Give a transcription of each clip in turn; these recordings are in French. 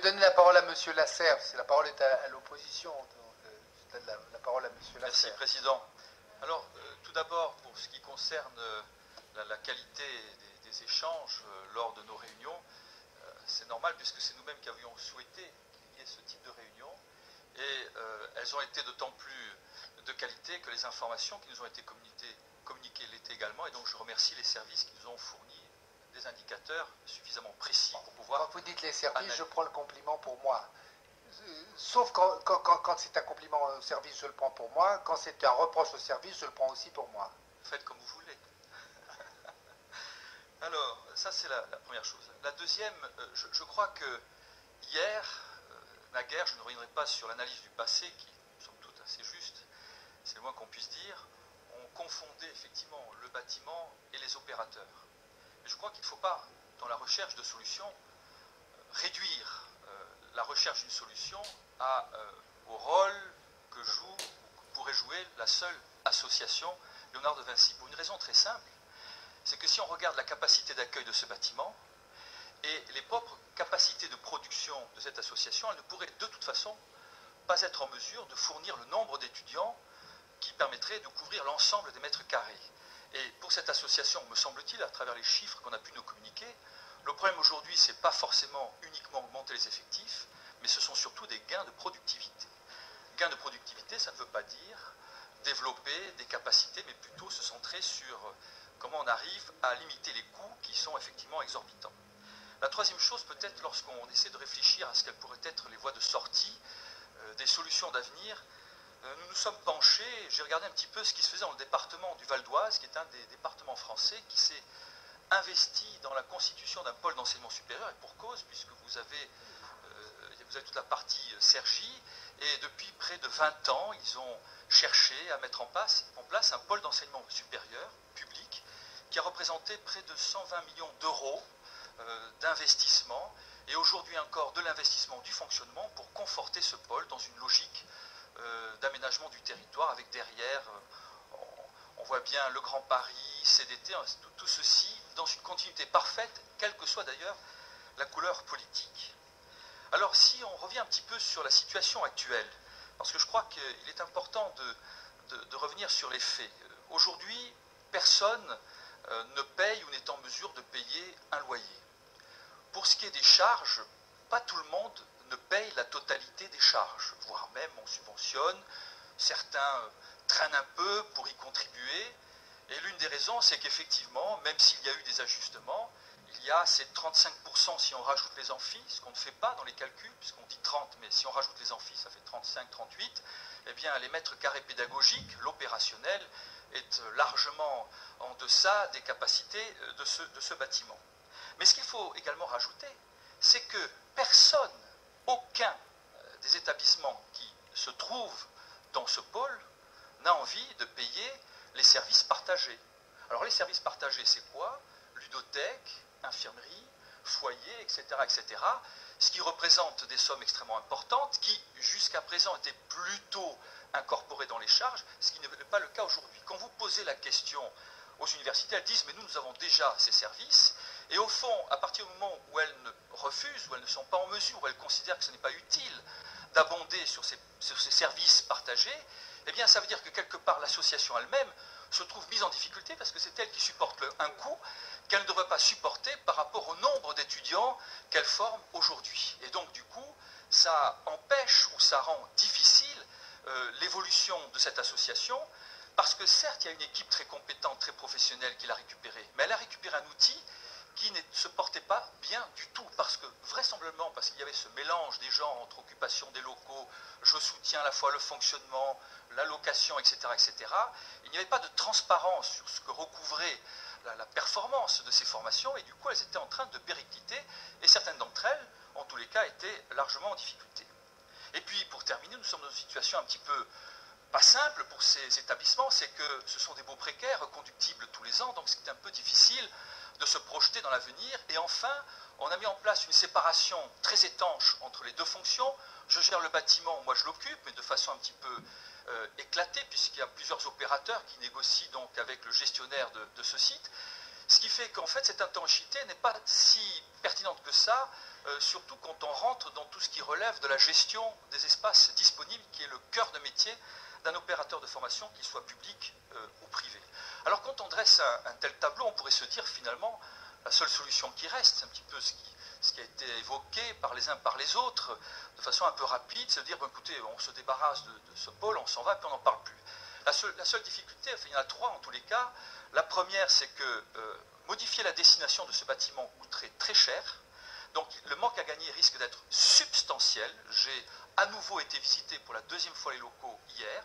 donner la parole à M. Lasserre, parce que la parole est à l'opposition. Donc, je donne la parole à M. Lasserre. Merci, Président. Alors, tout d'abord, pour ce qui concerne la qualité des échanges lors de nos réunions, c'est normal puisque c'est nous-mêmes qui avions souhaité qu'il y ait ce type de réunion. Et elles ont été d'autant plus de qualité que les informations qui nous ont été communiquées l'étaient également. Et donc, je remercie les services qui nous ont fourni des indicateurs suffisamment précis pour pouvoir... Quand vous dites les services, je prends le compliment pour moi. Sauf quand c'est un compliment au service, je le prends pour moi. Quand c'est un reproche au service, je le prends aussi pour moi. Faites comme vous voulez. Alors, ça c'est la première chose. La deuxième, je crois que hier, naguère, je ne reviendrai pas sur l'analyse du passé, qui est somme toute assez juste, c'est le moins qu'on puisse dire, on confondait effectivement le bâtiment et les opérateurs. Mais je crois qu'il ne faut pas, dans la recherche de solutions, réduire la recherche d'une solution au rôle que joue, ou que pourrait jouer la seule association Léonard de Vinci. Pour une raison très simple, c'est que si on regarde la capacité d'accueil de ce bâtiment et les propres capacités de production de cette association, elle ne pourrait de toute façon pas être en mesure de fournir le nombre d'étudiants qui permettrait de couvrir l'ensemble des mètres carrés. Et pour cette association, me semble-t-il, à travers les chiffres qu'on a pu nous communiquer, le problème aujourd'hui, ce n'est pas forcément uniquement augmenter les effectifs, mais ce sont surtout des gains de productivité. Gains de productivité, ça ne veut pas dire développer des capacités, mais plutôt se centrer sur comment on arrive à limiter les coûts qui sont effectivement exorbitants. La troisième chose, peut-être, lorsqu'on essaie de réfléchir à ce qu'elles pourraient être les voies de sortie, des solutions d'avenir, nous nous sommes penchés, j'ai regardé un petit peu ce qui se faisait dans le département du Val d'Oise, qui est un des départements français qui s'est investi dans la constitution d'un pôle d'enseignement supérieur, et pour cause, puisque vous avez toute la partie Cergy, et depuis près de 20 ans, ils ont cherché à mettre en place un pôle d'enseignement supérieur, public, qui a représenté près de 120 millions d'euros d'investissement, et aujourd'hui encore de l'investissement du fonctionnement pour conforter ce pôle dans une logique d'aménagement du territoire, avec derrière, on voit bien le Grand Paris, CDT, tout ceci dans une continuité parfaite, quelle que soit d'ailleurs la couleur politique. Alors si on revient un petit peu sur la situation actuelle, parce que je crois qu'il est important de revenir sur les faits. Aujourd'hui, personne ne paye ou n'est en mesure de payer un loyer. Pour ce qui est des charges, pas tout le monde ne paye la totalité des charges, voire même on subventionne, certains traînent un peu pour y contribuer, et l'une des raisons c'est qu'effectivement, même s'il y a eu des ajustements, il y a ces 35% si on rajoute les amphis, ce qu'on ne fait pas dans les calculs, puisqu'on dit 30, mais si on rajoute les amphis, ça fait 35, 38, eh bien les mètres carrés pédagogiques, l'opérationnel, est largement en deçà des capacités de ce bâtiment. Mais ce qu'il faut également rajouter, c'est que personne, aucun des établissements qui se trouvent dans ce pôle n'a envie de payer les services partagés. Alors les services partagés, c'est quoi? Ludothèque, infirmerie, foyer, etc., etc., ce qui représente des sommes extrêmement importantes qui, jusqu'à présent, étaient plutôt incorporées dans les charges, ce qui n'est pas le cas aujourd'hui. Quand vous posez la question aux universités, elles disent « mais nous avons déjà ces services », et au fond, à partir du moment où elles ne refusent, où elles ne sont pas en mesure, où elles considèrent que ce n'est pas utile d'abonder sur ces services partagés, eh bien ça veut dire que quelque part l'association elle-même se trouve mise en difficulté parce que c'est elle qui supporte un coût qu'elle ne devrait pas supporter par rapport au nombre d'étudiants qu'elle forme aujourd'hui. Et donc du coup, ça empêche ou ça rend difficile l'évolution de cette association, parce que certes, il y a une équipe très compétente, très professionnelle qui l'a récupéré, mais elle a récupéré un outil qui ne se portait pas bien du tout, parce que vraisemblablement, parce qu'il y avait ce mélange des gens entre occupation des locaux, je soutiens à la fois le fonctionnement, la location, etc., etc., il n'y avait pas de transparence sur ce que recouvrait la performance de ces formations, et du coup elles étaient en train de péricliter, et certaines d'entre elles, en tous les cas, étaient largement en difficulté. Et puis, pour terminer, nous sommes dans une situation un petit peu pas simple pour ces établissements, c'est que ce sont des baux précaires, reconductibles tous les ans, donc c'est un peu difficile de se projeter dans l'avenir. Et enfin, on a mis en place une séparation très étanche entre les deux fonctions. Je gère le bâtiment, moi je l'occupe, mais de façon un petit peu éclatée, puisqu'il y a plusieurs opérateurs qui négocient donc avec le gestionnaire de ce site. Ce qui fait qu'en fait, cette intangité n'est pas si pertinente que ça surtout quand on rentre dans tout ce qui relève de la gestion des espaces disponibles, qui est le cœur de métier d'un opérateur de formation, qu'il soit public ou privé. Alors quand on dresse un tel tableau, on pourrait se dire finalement, la seule solution qui reste, c'est un petit peu ce qui a été évoqué par les uns par les autres, de façon un peu rapide, c'est de dire, bon, écoutez, on se débarrasse de ce pôle, on s'en va, puis on n'en parle plus. La seule difficulté, enfin, il y en a trois en tous les cas. La première, c'est que modifier la destination de ce bâtiment coûterait très cher. Donc le manque à gagner risque d'être substantiel. J'ai à nouveau été visité pour la deuxième fois les locaux hier,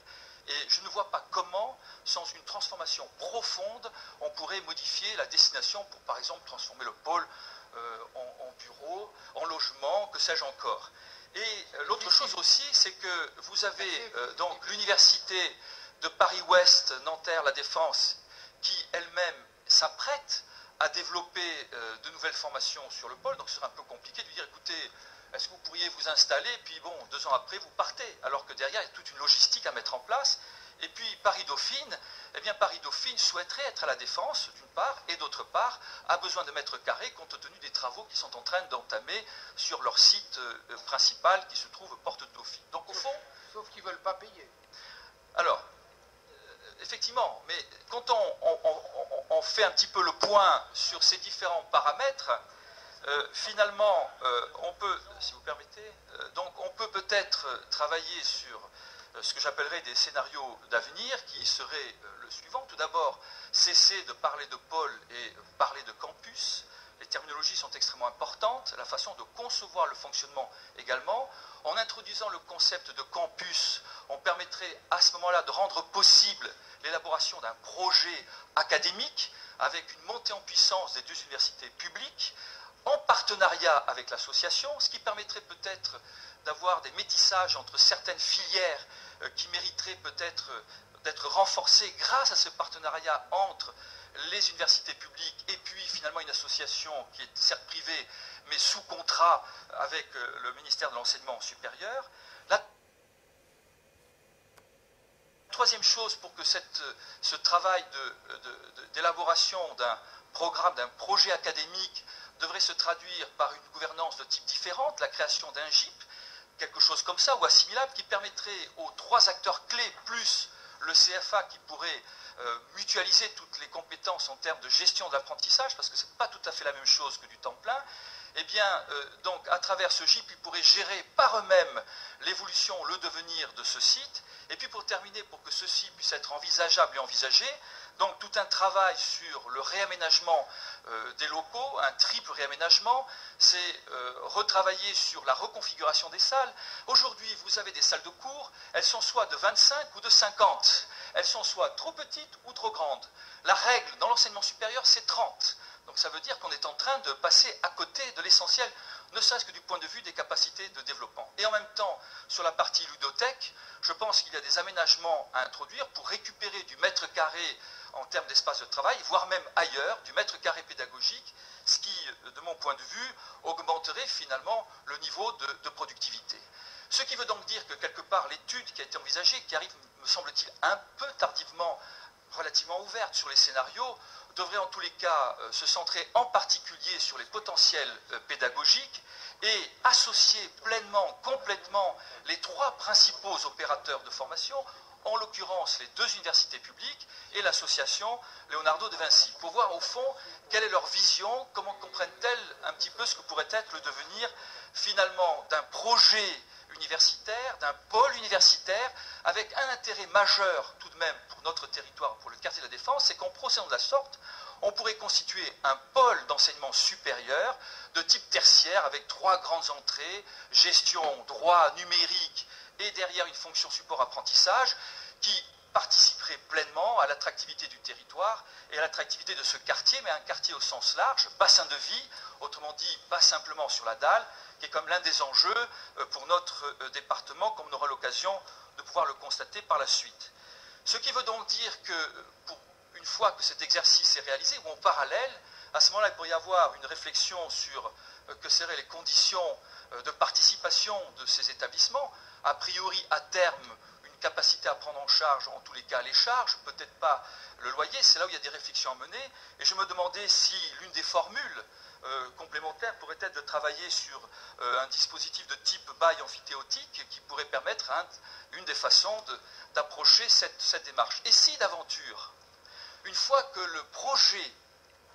et je ne vois pas comment, sans une transformation profonde, on pourrait modifier la destination pour, par exemple, transformer le pôle en bureau, en logement, que sais-je encore. Et l'autre chose aussi, c'est que vous avez donc l'université de Paris-Ouest, Nanterre, La Défense, qui elle-même s'apprête à développer de nouvelles formations sur le pôle. Donc ce serait un peu compliqué de lui dire, écoutez, est-ce que vous pourriez vous installer, puis bon, 2 ans après, vous partez, alors que derrière, il y a toute une logistique à mettre en place. Et puis Paris-Dauphine, eh bien Paris-Dauphine souhaiterait être à La Défense, d'une part, et d'autre part, a besoin de mètres carrés, compte tenu des travaux qu'ils sont en train d'entamer sur leur site principal, qui se trouve porte de Dauphine. Donc au fond... Sauf qu'ils ne veulent pas payer. Alors, effectivement, mais quand on fait un petit peu le point sur ces différents paramètres, finalement, on peut, si vous permettez, donc on peut peut-être travailler sur ce que j'appellerais des scénarios d'avenir, qui seraient le suivant. Tout d'abord, cesser de parler de pôle et parler de campus. Les terminologies sont extrêmement importantes, la façon de concevoir le fonctionnement également. En introduisant le concept de campus, on permettrait à ce moment-là de rendre possible l'élaboration d'un projet académique avec une montée en puissance des 2 universités publiques, en partenariat avec l'association, ce qui permettrait peut-être d'avoir des métissages entre certaines filières qui mériteraient peut-être d'être renforcées grâce à ce partenariat entre les universités publiques et puis finalement une association qui est certes privée mais sous contrat avec le ministère de l'Enseignement supérieur. La troisième chose, pour que ce travail d'élaboration d'un programme, d'un projet académique devrait se traduire par une gouvernance de type différente, la création d'un GIP, quelque chose comme ça, ou assimilable, qui permettrait aux 3 acteurs clés, plus le CFA qui pourrait mutualiser toutes les compétences en termes de gestion de l'apprentissage, parce que ce n'est pas tout à fait la même chose que du temps plein, eh bien, donc, à travers ce GIP, ils pourraient gérer par eux-mêmes l'évolution, le devenir de ce site. Et puis, pour terminer, pour que ceci puisse être envisageable et envisagé, donc tout un travail sur le réaménagement des locaux, un triple réaménagement, c'est retravailler sur la reconfiguration des salles. Aujourd'hui, vous avez des salles de cours, elles sont soit de 25 ou de 50. Elles sont soit trop petites ou trop grandes. La règle dans l'enseignement supérieur, c'est 30. Donc ça veut dire qu'on est en train de passer à côté de l'essentiel, ne serait-ce que du point de vue des capacités de développement. Et en même temps, sur la partie ludothèque, je pense qu'il y a des aménagements à introduire pour récupérer du mètre carré en termes d'espace de travail, voire même ailleurs, du mètre carré pédagogique, ce qui, de mon point de vue, augmenterait finalement le niveau de productivité. Ce qui veut donc dire que quelque part, l'étude qui a été envisagée, qui arrive, me semble-t-il, un peu tardivement, relativement ouverte sur les scénarios, devrait en tous les cas se centrer en particulier sur les potentiels pédagogiques et associer pleinement, complètement les 3 principaux opérateurs de formation, en l'occurrence les 2 universités publiques et l'association Leonardo de Vinci, pour voir au fond quelle est leur vision, comment comprennent-elles un petit peu ce que pourrait être le devenir finalement d'un projet universitaire, d'un pôle universitaire, avec un intérêt majeur tout de même pour notre territoire, pour le quartier de la Défense, c'est qu'en procédant de la sorte, on pourrait constituer un pôle d'enseignement supérieur de type tertiaire avec 3 grandes entrées, gestion, droit, numérique et derrière une fonction support apprentissage qui participerait pleinement à l'attractivité du territoire et à l'attractivité de ce quartier, mais un quartier au sens large, bassin de vie, autrement dit pas simplement sur la dalle, qui est comme l'un des enjeux pour notre département, comme on aura l'occasion de pouvoir le constater par la suite. Ce qui veut donc dire que, une fois que cet exercice est réalisé, ou en parallèle, à ce moment-là, il pourrait y avoir une réflexion sur que seraient les conditions de participation de ces établissements, a priori à terme, une capacité à prendre en charge, en tous les cas, les charges, peut-être pas le loyer, c'est là où il y a des réflexions à mener, et je me demandais si l'une des formules complémentaires pourrait peut-être de travailler sur un dispositif de type bail amphithéotique qui pourrait permettre une des façons d'approcher cette démarche. Et si d'aventure, une fois que le projet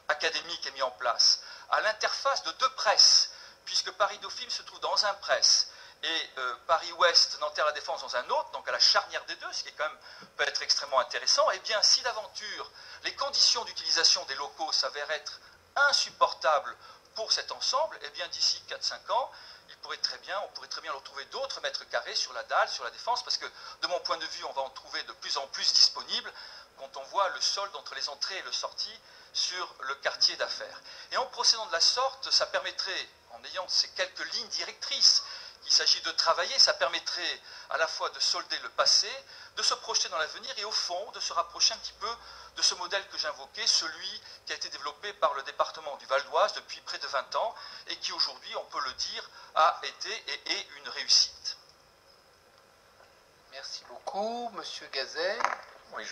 académique est mis en place, à l'interface de deux presses, puisque Paris-Dauphine se trouve dans un presse, et Paris-Ouest, Nanterre-La Défense dans un autre, donc à la charnière des deux, ce qui est quand même, peut être extrêmement intéressant, et bien si d'aventure les conditions d'utilisation des locaux s'avèrent être insupportables pour cet ensemble, et bien d'ici 4-5 ans, on pourrait très bien leur trouver d'autres mètres carrés sur la dalle, sur la Défense, parce que de mon point de vue, on va en trouver de plus en plus disponibles quand on voit le solde entre les entrées et le sortie sur le quartier d'affaires. Et en procédant de la sorte, ça permettrait, en ayant ces quelques lignes directrices qu'il s'agit de travailler, ça permettrait à la fois de solder le passé, de se projeter dans l'avenir et au fond de se rapprocher un petit peu de ce modèle que j'invoquais, celui qui a été développé par le département du Val d'Oise depuis près de 20 ans et qui aujourd'hui, on peut le dire, a été et est une réussite. Merci beaucoup, Monsieur Gazet. Oui,